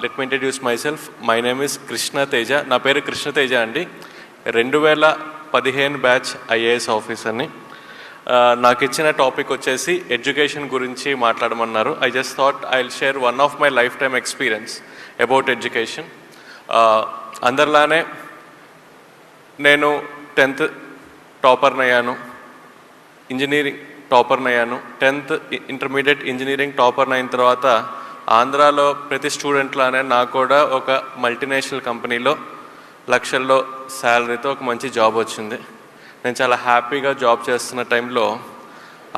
Let me introduce my self. My name is Krishna Teja. నా పేరు కృష్ణ తేజ అండి. 2015 బ్యాచ్ ఐఏఎస్ ఆఫీసర్ని. నాకు ఇచ్చిన టాపిక్ వచ్చేసి ఎడ్యుకేషన్ గురించి మాట్లాడమన్నారు. I just thought I will share one of my life time experience about education. అందరిలానే నేను 10th టాపర్ని అయ్యాను, ఇంజనీరింగ్ టాపర్ని అయ్యాను. 10th ఇంటర్మీడియట్ ఇంజనీరింగ్ టాపర్ని అయిన తర్వాత ఆంధ్రాలో ప్రతి స్టూడెంట్లానే నాకు కూడా ఒక మల్టీనేషనల్ కంపెనీలో లక్షల్లో శాలరీతో ఒక మంచి జాబ్ వచ్చింది. నేను చాలా హ్యాపీగా జాబ్ చేస్తున్న టైంలో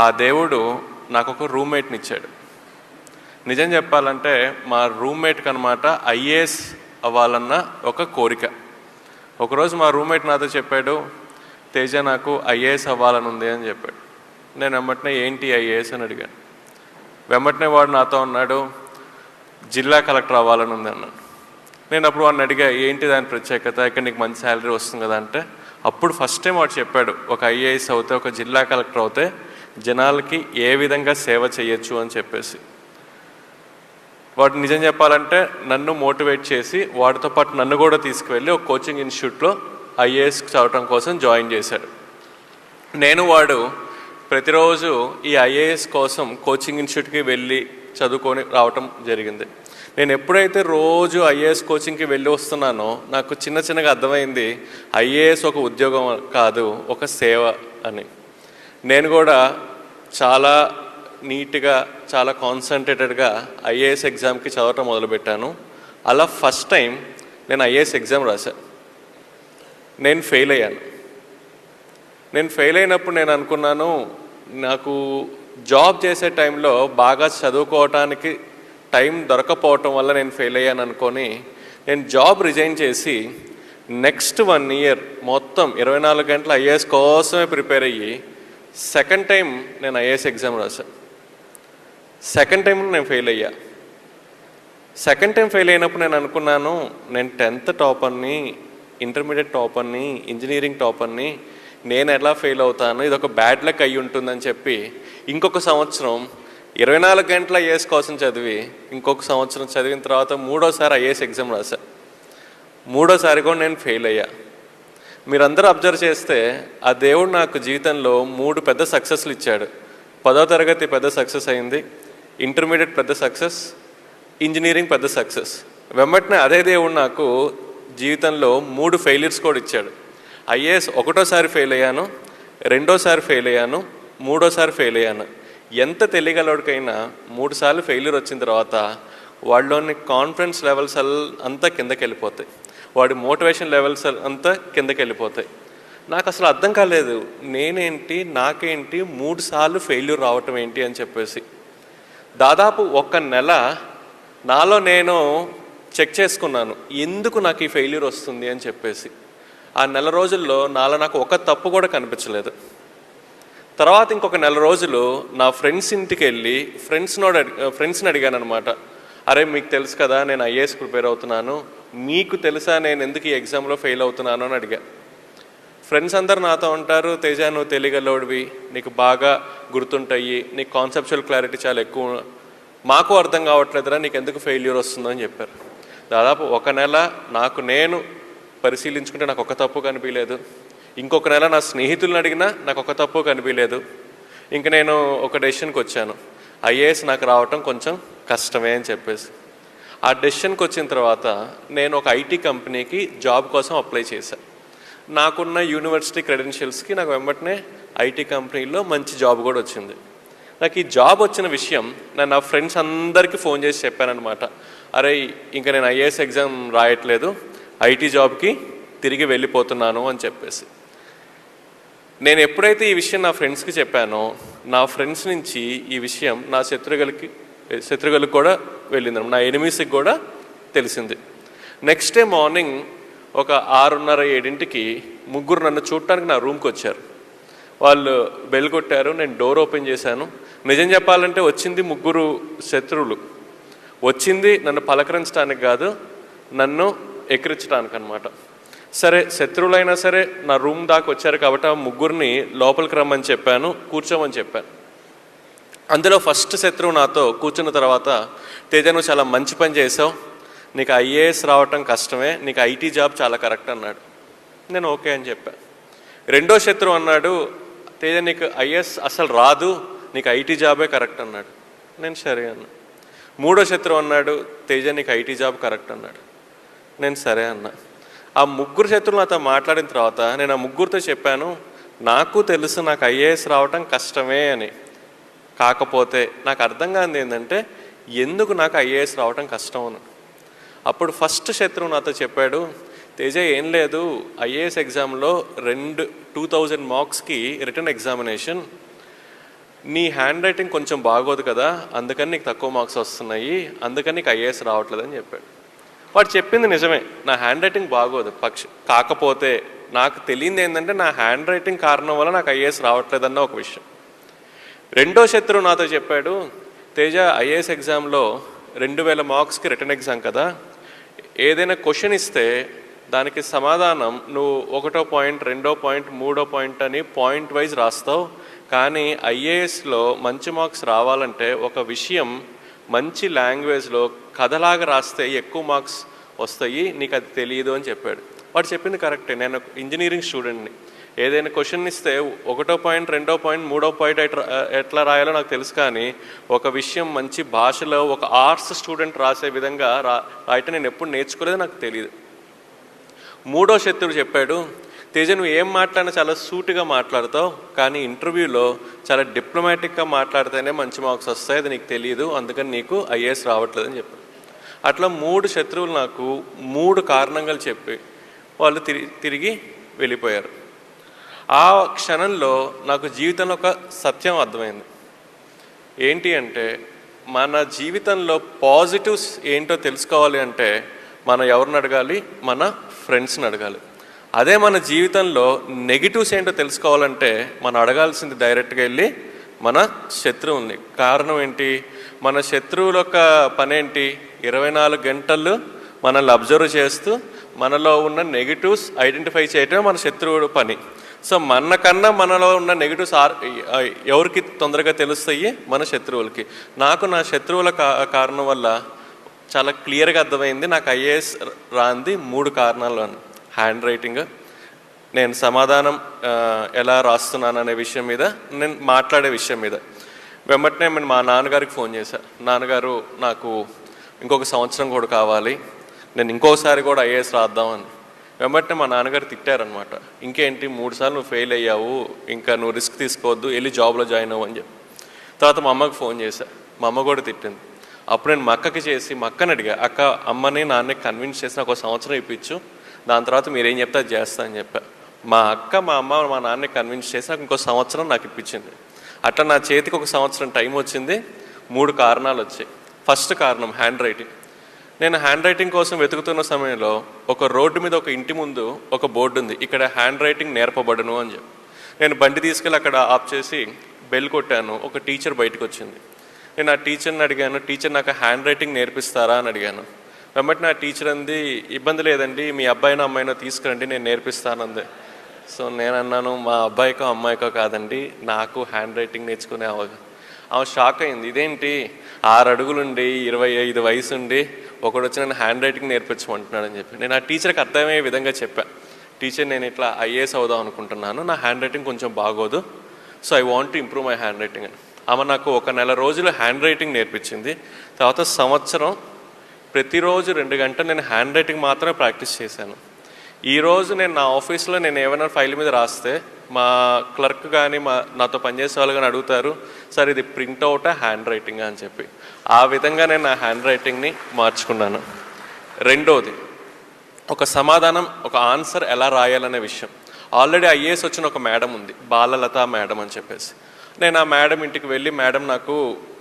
ఆ దేవుడు నాకు ఒక రూమ్మేట్ని ఇచ్చాడు. నిజం చెప్పాలంటే మా రూమ్మేట్కి అనమాట ఐఏఎస్ అవ్వాలన్న ఒక కోరిక. ఒకరోజు మా రూమ్మేట్ నాతో చెప్పాడు, తేజ నాకు ఐఏఎస్ అవ్వాలని ఉంది అని చెప్పాడు. నేను వెంబటనే ఏంటి ఐఏఎస్ అని అడిగాను. వెంబటనే వాడు నాతో అన్నాడు, జిల్లా కలెక్టర్ అవ్వాలని ఉంది అన్నాడు. నేను అప్పుడు వాడిని అడిగా, ఏంటి దాని ప్రత్యేకత, ఇక్కడ నీకు మంచి శాలరీ వస్తుంది కదా అంటే, అప్పుడు ఫస్ట్ టైం వాడు చెప్పాడు, ఒక ఐఏఎస్ అవుతే, ఒక జిల్లా కలెక్టర్ అవుతే జనాలకి ఏ విధంగా సేవ చేయొచ్చు అని చెప్పేసి. వాడు నిజం చెప్పాలంటే నన్ను మోటివేట్ చేసి వాడితో పాటు నన్ను కూడా తీసుకువెళ్ళి ఒక కోచింగ్ ఇన్స్టిట్యూట్లో ఐఏఎస్ చదవటం కోసం జాయిన్ చేశాడు. నేను వాడు ప్రతిరోజు ఈ ఐఏఎస్ కోసం కోచింగ్ ఇన్స్టిట్యూట్కి వెళ్ళి చదువుకొని రావటం జరిగింది. నేను ఎప్పుడైతే రోజు ఐఏఎస్ కోచింగ్కి వెళ్ళి వస్తున్నానో నాకు చిన్నగా అర్థమైంది, ఐఏఎస్ ఒక ఉద్యోగం కాదు, ఒక సేవ అని. నేను కూడా చాలా నీట్గా, చాలా కాన్సన్ట్రేటెడ్గా ఐఏఎస్ ఎగ్జామ్కి చదవటం మొదలుపెట్టాను. అలా ఫస్ట్ టైం నేను ఐఏఎస్ ఎగ్జామ్ రాశాను. నేను ఫెయిల్ అయ్యాను. నేను ఫెయిల్ అయినప్పుడు నేను అనుకున్నాను, నాకు జాబ్ చేసే టైంలో బాగా చదువుకోవటానికి టైం దొరకపోవటం వల్ల నేను ఫెయిల్ అయ్యాను అనుకొని నేను జాబ్ రిజైన్ చేసి నెక్స్ట్ 1 year మొత్తం 24 గంటలు ఐఏఎస్ కోసమే ప్రిపేర్ అయ్యి సెకండ్ టైం నేను ఐఏఎస్ ఎగ్జామ్ రాశాను. సెకండ్ టైం నేను ఫెయిల్ అయ్యా. సెకండ్ టైం ఫెయిల్ అయినప్పుడు నేను అనుకున్నాను, నేను 10th టాపర్ని, ఇంటర్మీడియట్ టాపర్ని, ఇంజనీరింగ్ టాపర్ని, నేను ఎలా ఫెయిల్ అవుతాను, ఇది ఒక బ్యాడ్ లక్ అయ్యి ఉంటుందని చెప్పి ఇంకొక సంవత్సరం 24 గంటల ఐఏఎస్ కోసం చదివి ఇంకొక సంవత్సరం చదివిన తర్వాత 3వసారి ఐఏఎస్ ఎగ్జామ్ రాశా. 3వసారి కూడా నేను ఫెయిల్ అయ్యా. మీరందరూ అబ్జర్వ్ చేస్తే ఆ దేవుడు నాకు జీవితంలో 3 పెద్ద సక్సెస్లు ఇచ్చాడు. 10వ తరగతి పెద్ద సక్సెస్ అయింది, ఇంటర్మీడియట్ పెద్ద సక్సెస్, ఇంజనీరింగ్ పెద్ద సక్సెస్. వెంబటనే అదే దేవుడు నాకు జీవితంలో 3 ఫెయిల్యూర్స్ కూడా ఇచ్చాడు. ఐఏఎస్ 1వసారి ఫెయిల్ అయ్యాను, 2వసారి ఫెయిల్ అయ్యాను, 3వసారి ఫెయిల్ అయ్యాను. ఎంత తెలియగలవాడికైనా 3 సార్లు ఫెయిల్యూర్ వచ్చిన తర్వాత వాళ్ళలోని కాన్ఫిడెన్స్ లెవెల్స్ అంతా కిందకి వెళ్ళిపోతాయి, వాడి మోటివేషన్ లెవెల్స్ అంతా కిందకి వెళ్ళిపోతాయి. నాకు అసలు అర్థం కాలేదు, నేనేంటి, నాకేంటి 3 సార్లు ఫెయిల్యూర్ రావటం ఏంటి అని చెప్పేసి. దాదాపు 1 నెల నాలో నేను చెక్ చేసుకున్నాను, ఎందుకు నాకు ఈ ఫెయిల్యూర్ వస్తుంది అని చెప్పేసి. ఆ నెల రోజుల్లో నాలో నాకు ఒక తప్పు కూడా కనిపించలేదు. తర్వాత ఇంకొక నెల రోజులు నా ఫ్రెండ్స్ ఇంటికి వెళ్ళి ఫ్రెండ్స్ని అడిగాను అనమాట, అరే మీకు తెలుసు కదా నేను ఐఏఎస్ ప్రిపేర్ అవుతున్నాను, మీకు తెలుసా నేను ఎందుకు ఈ ఎగ్జామ్లో ఫెయిల్ అవుతున్నాను అని అడిగా. ఫ్రెండ్స్ అందరు నాతో ఉంటారు, తేజ నువ్వు తెలియగలవాడివి, నీకు బాగా గుర్తుంటాయి, నీకు కాన్సెప్చువల్ క్లారిటీ చాలా ఎక్కువ, మాకు అర్థం కావట్లేదురా నీకు ఎందుకు ఫెయిల్యూర్ వస్తుందో అని చెప్పారు. దాదాపు 1 నెల నాకు నేను పరిశీలించుకుంటే నాకు ఒక తప్పు కనిపించలేదు. ఇంకొక నెల నా స్నేహితులను అడిగినా నాకు ఒక తప్పు కనిపించలేదు. ఇంక నేను ఒక డెసిషన్కి వచ్చాను, ఐఏఎస్ నాకు రావటం కొంచెం కష్టమే అని చెప్పేసి. ఆ డెసిషన్కి వచ్చిన తర్వాత నేను ఒక ఐటీ కంపెనీకి జాబ్ కోసం అప్లై చేశాను. నాకున్న యూనివర్సిటీ క్రెడెన్షియల్స్కి నాకు వెంబటనే ఐటీ కంపెనీలో మంచి జాబ్ కూడా వచ్చింది. నాకు ఈ జాబ్ వచ్చిన విషయం నేను నా ఫ్రెండ్స్ అందరికీ ఫోన్ చేసి చెప్పానమాట, అరే ఇంకా నేను ఐఏఎస్ ఎగ్జామ్ రాయట్లేదు, ఐటీ జాబ్కి తిరిగి వెళ్ళిపోతున్నాను అని చెప్పేసి. నేను ఎప్పుడైతే ఈ విషయం నా ఫ్రెండ్స్కి చెప్పానో నా ఫ్రెండ్స్ నుంచి ఈ విషయం నా శత్రువులకు కూడా వెళ్ళింది, నా ఎనిమీస్కి కూడా తెలిసింది. నెక్స్ట్ డే మార్నింగ్ ఒక 6:30-7కి 3 నన్ను చూడటానికి నా రూమ్కి వచ్చారు. వాళ్ళు బెల్ కొట్టారు, నేను డోర్ ఓపెన్ చేశాను. నిజం చెప్పాలంటే వచ్చింది 3 శత్రువులు. వచ్చింది నన్ను పలకరించడానికి కాదు, నన్ను ఎక్కిరించడానికి అనమాట. సరే శత్రువులైనా సరే నా రూమ్ దాకా వచ్చారు కాబట్టి ఆ 3 లోపలికి రమ్మని చెప్పాను, కూర్చోమని చెప్పాను. అందులో ఫస్ట్ శత్రువు నాతో కూర్చున్న తర్వాత, తేజ నువ్వు చాలా మంచి పని చేసావు, నీకు ఐఏఎస్ రావటం కష్టమే, నీకు ఐటీ జాబ్ చాలా కరెక్ట్ అన్నాడు. నేను ఓకే అని చెప్పాను. రెండో శత్రువు అన్నాడు, తేజ నీకు ఐఏఎస్ అసలు రాదు, నీకు ఐటీ జాబే కరెక్ట్ అన్నాడు. నేను సరే అన్నా. మూడో శత్రువు అన్నాడు, తేజ నీకు ఐటీ జాబ్ కరెక్ట్ అన్నాడు. నేను సరే అన్నా. ఆ ముగ్గురు శత్రువులు నాతో మాట్లాడిన తర్వాత నేను ఆ ముగ్గురితో చెప్పాను, నాకు తెలుసు నాకు ఐఏఎస్ రావటం కష్టమే అని. కాకపోతే నాకు అర్థం కానిది ఏంటంటే ఎందుకు నాకు ఐఏఎస్ రావటం కష్టం అని. అప్పుడు ఫస్ట్ శత్రువు నాతో చెప్పాడు, తేజ ఏం లేదు, ఐఏఎస్ ఎగ్జామ్లో 2000 మార్క్స్కి రిటర్న్ ఎగ్జామినేషన్, నీ హ్యాండ్ రైటింగ్ కొంచెం బాగోదు కదా, అందుకని నీకు తక్కువ మార్క్స్ వస్తున్నాయి, అందుకని నీకు ఐఏఎస్ రావట్లేదని చెప్పాడు. వాడు చెప్పింది నిజమే, నా హ్యాండ్ రైటింగ్ బాగోదు, కాకపోతే నాకు తెలియంది ఏంటంటే నా హ్యాండ్ రైటింగ్ కారణం వల్ల నాకు ఐఏఎస్ రావట్లేదన్న ఒక విషయం. రెండో శత్రువు నాతో చెప్పాడు, తేజ ఐఏఎస్ ఎగ్జామ్లో 2000 మార్క్స్కి రిటర్న్ ఎగ్జామ్ కదా, ఏదైనా క్వశ్చన్ ఇస్తే దానికి సమాధానం నువ్వు 1వ పాయింట్ 2వ పాయింట్ 3వ పాయింట్ అని పాయింట్ వైజ్ రాస్తావు, కానీ ఐఏఎస్లో మంచి మార్క్స్ రావాలంటే ఒక విషయం మంచి లాంగ్వేజ్లో కథలాగా రాస్తే ఎక్కువ మార్క్స్ వస్తాయి, నీకు అది తెలియదు అని చెప్పాడు. వాడు చెప్పింది కరెక్టే. నేను ఇంజనీరింగ్ స్టూడెంట్ని, ఏదైనా క్వశ్చన్ ఇస్తే 1వ పాయింట్ 2వ పాయింట్ 3వ పాయింట్ ఎట్లా రాయాలో నాకు తెలుసు, కానీ ఒక విషయం మంచి భాషలో ఒక ఆర్ట్స్ స్టూడెంట్ రాసే విధంగా రాయటం నేను ఎప్పుడు నేర్చుకోలేదు, నాకు తెలియదు. మూడో శత్రువు చెప్పాడు, తేజ నువ్వు ఏం మాట్లాడినా చాలా సూటిగా మాట్లాడతావు, కానీ ఇంటర్వ్యూలో చాలా డిప్లొమాటిక్గా మాట్లాడితేనే మంచి మార్క్స్ వస్తాయి, అది నీకు తెలియదు, అందుకని నీకు ఐఏఎస్ రావట్లేదని చెప్పాడు. అట్లా 3 శత్రువులు నాకు 3 కారణాలు చెప్పి వాళ్ళు తిరిగి వెళ్ళిపోయారు. ఆ క్షణంలో నాకు జీవితంలో ఒక సత్యం అర్థమైంది. ఏంటి అంటే మన జీవితంలో పాజిటివ్స్ ఏంటో తెలుసుకోవాలి అంటే మనం ఎవరిని అడగాలి? మన ఫ్రెండ్స్ని అడగాలి. అదే మన జీవితంలో నెగిటివ్స్ ఏంటో తెలుసుకోవాలంటే మనం అడగాల్సింది డైరెక్ట్గా వెళ్ళి మన శత్రువుల్ని. కారణం ఏంటి? మన శత్రువుల యొక్క పని ఏంటి? 24 గంటలు మనల్ని అబ్జర్వ్ చేస్తూ మనలో ఉన్న నెగిటివ్స్ ఐడెంటిఫై చేయటమే మన శత్రువుల పని. సో మనకన్నా మనలో ఉన్న నెగిటివ్స్ ఎవరికి తొందరగా తెలుస్తాయి? మన శత్రువులకి. నాకు నా శత్రువుల కారణం వల్ల చాలా క్లియర్గా అర్థమైంది నాకు ఐఏఎస్ రాంది 3 కారణాలు. హ్యాండ్ రైటింగ్, నేను సమాధానం ఎలా రాస్తున్నాను అనే విషయం మీద, నేను మాట్లాడే విషయం మీద. వెంబటనే నేను మా నాన్నగారికి ఫోన్ చేశాను, నాన్నగారు నాకు ఇంకొక సంవత్సరం కూడా కావాలి, నేను ఇంకోసారి కూడా ఐఏఎస్ రాద్దామని. వెంబటనే మా నాన్నగారు తిట్టారనమాట. ఇంకేంటి 3 సార్లు నువ్వు ఫెయిల్ అయ్యావు, ఇంకా నువ్వు రిస్క్ తీసుకోవద్దు, వెళ్ళి జాబ్లో జాయిన్ అవ్వు అని చెప్పి. తర్వాత మా అమ్మకి ఫోన్ చేశా, మా అమ్మ కూడా తిట్టింది. అప్పుడు నేను మా అక్కకి చేసి మా అక్కని అడిగా, అక్క అమ్మని నాన్నని కన్విన్స్ చేసి నాకు 1 సంవత్సరం ఇప్పించు, దాని తర్వాత మీరేం చెప్తే అది చేస్తా అని చెప్పా. మా అక్క మా అమ్మ మా నాన్నని కన్విన్స్ చేసి నాకు ఇంకో సంవత్సరం నాకు ఇప్పించింది. అట్లా నా చేతికి 1 సంవత్సరం టైం వచ్చింది. 3 కారణాలు వచ్చాయి. ఫస్ట్ కారణం హ్యాండ్ రైటింగ్. నేను హ్యాండ్ రైటింగ్ కోసం వెతుకుతున్న సమయంలో ఒక రోడ్డు మీద ఒక ఇంటి ముందు ఒక బోర్డు ఉంది, ఇక్కడ హ్యాండ్ రైటింగ్ నేర్పబడును అని చెప్పి. నేను బండి తీసుకెళ్ళి అక్కడ ఆఫ్ చేసి బెల్ కొట్టాను. ఒక టీచర్ బయటకు వచ్చింది. నేను ఆ టీచర్ని అడిగాను, టీచర్ నాకు హ్యాండ్ రైటింగ్ నేర్పిస్తారా అని అడిగాను. వెంబటి నా టీచర్ అంది, ఇబ్బంది లేదండి, మీ అబ్బాయినో అమ్మాయినో తీసుకురండి, నేను నేర్పిస్తానంది. సో నేను అన్నాను, మా అబ్బాయికో అమ్మాయికో కాదండి, నాకు హ్యాండ్ రైటింగ్ నేర్చుకునే ఆమె షాక్ అయింది. ఇదేంటి 6 అడుగులుండి 25 వయసు ఉండి ఒకడు వచ్చి నేను హ్యాండ్ రైటింగ్ నేర్పించమంటున్నాడు అని చెప్పి. నేను ఆ టీచర్కి అర్థమయ్యే విధంగా చెప్పా, టీచర్ నేను ఇట్లా ఐఏఎస్ అవుదాం అనుకుంటున్నాను, నా హ్యాండ్ రైటింగ్ కొంచెం బాగోదు, so I want to improve my hand writing అని. ఆమె నాకు 1 నెల రోజులు హ్యాండ్ రైటింగ్ నేర్పించింది. తర్వాత సంవత్సరం ప్రతిరోజు 2 గంటలు నేను హ్యాండ్ రైటింగ్ మాత్రమే ప్రాక్టీస్ చేశాను. ఈరోజు నేను నా ఆఫీస్లో నేను ఏమైనా ఫైల్ మీద రాస్తే మా క్లర్క్ కానీ నాతో పనిచేసే వాళ్ళు కానీ అడుగుతారు, సార్ ఇది ప్రింట్అవుటా హ్యాండ్ రైటింగా అని చెప్పి. ఆ విధంగా నేను నా హ్యాండ్ రైటింగ్ని మార్చుకున్నాను. రెండోది, ఒక సమాధానం, ఒక ఆన్సర్ ఎలా రాయాలనే విషయం. ఆల్రెడీ ఐఏఎస్ వచ్చిన ఒక మేడం ఉంది, బాలలత మేడం అని చెప్పేసి. నేను ఆ మేడం ఇంటికి వెళ్ళి, మేడం నాకు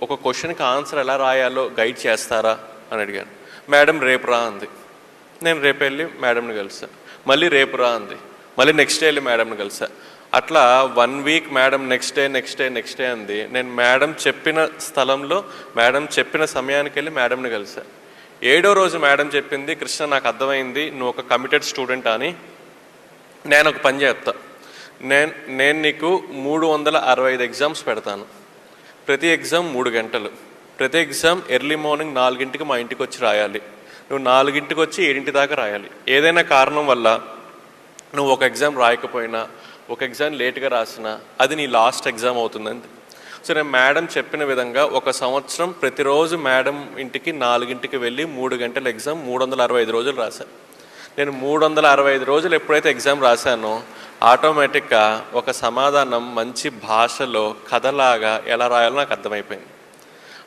ఒక క్వశ్చన్కి ఆన్సర్ ఎలా రాయాలో గైడ్ చేస్తారా అని అడిగాను. మేడం రేపు రా అంది. నేను రేపు వెళ్ళి మేడంని కలిసా. మళ్ళీ రేపు రా అంది. మళ్ళీ నెక్స్ట్ డే వెళ్ళి మేడంని కలిసా. అట్లా 1 వీక్ మేడం నెక్స్ట్ డే అంది. నేను మేడం చెప్పిన స్థలంలో మేడం చెప్పిన సమయానికి వెళ్ళి మేడంని కలిసా. 7వ రోజు మేడం చెప్పింది, కృష్ణ నాకు అర్థమైంది నువ్వు ఒక కమిటెడ్ స్టూడెంట్ అని, నేను ఒక పని చేస్తా, నేను నీకు 365 ఎగ్జామ్స్ పెడతాను, ప్రతి ఎగ్జామ్ 3 గంటలు. ప్రతి ఎగ్జామ్ ఎర్లీ మార్నింగ్ 4ంటికి మా ఇంటికి వచ్చి రాయాలి. నువ్వు 4ంటికి వచ్చి 7 దాకా రాయాలి. ఏదైనా కారణం వల్ల నువ్వు ఒక ఎగ్జామ్ రాయకపోయినా, ఒక ఎగ్జామ్ లేట్గా రాసినా అది నీ లాస్ట్ ఎగ్జామ్ అవుతుందండి. సో నేను మేడం చెప్పిన విధంగా 1 సంవత్సరం ప్రతిరోజు మేడం ఇంటికి 4ంటికి వెళ్ళి 3 గంటల ఎగ్జామ్ 365 రోజులు రాశాను. నేను 365 రోజులు ఎప్పుడైతే ఎగ్జామ్ రాశానో ఆటోమేటిక్గా ఒక సమాధానం మంచి భాషలో కథలాగా ఎలా రాయాలో నాకు అర్థమైపోయింది.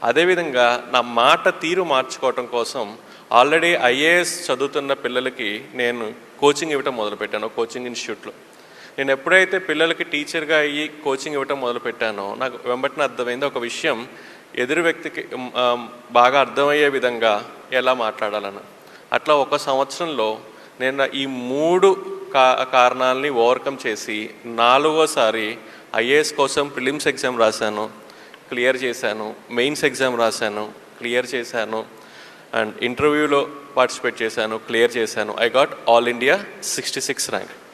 అదేవిధంగా నా మాట తీరు మార్చుకోవటం కోసం ఆల్రెడీ ఐఏఎస్ చదువుతున్న పిల్లలకి నేను కోచింగ్ ఇవ్వటం మొదలుపెట్టాను కోచింగ్ ఇన్స్టిట్యూట్లో. నేను ఎప్పుడైతే పిల్లలకి టీచర్గా అయ్యి కోచింగ్ ఇవ్వటం మొదలుపెట్టానో నాకు వెంబటిన అర్థమైంది ఒక విషయం, ఎదురు వ్యక్తికి బాగా అర్థమయ్యే విధంగా ఎలా మాట్లాడాలని. అట్లా 1 సంవత్సరంలో నేను ఈ 3 కారణాలని ఓవర్కమ్ చేసి 4వసారి ఐఏఎస్ కోసం ప్రిలిమ్స్ ఎగ్జామ్ రాశాను, క్లియర్ చేశాను. మెయిన్స్ ఎగ్జామ్ రాశాను, క్లియర్ చేశాను. అండ్ ఇంటర్వ్యూలో పార్టిసిపేట్ చేశాను, క్లియర్ చేశాను. I got all India 66 rank.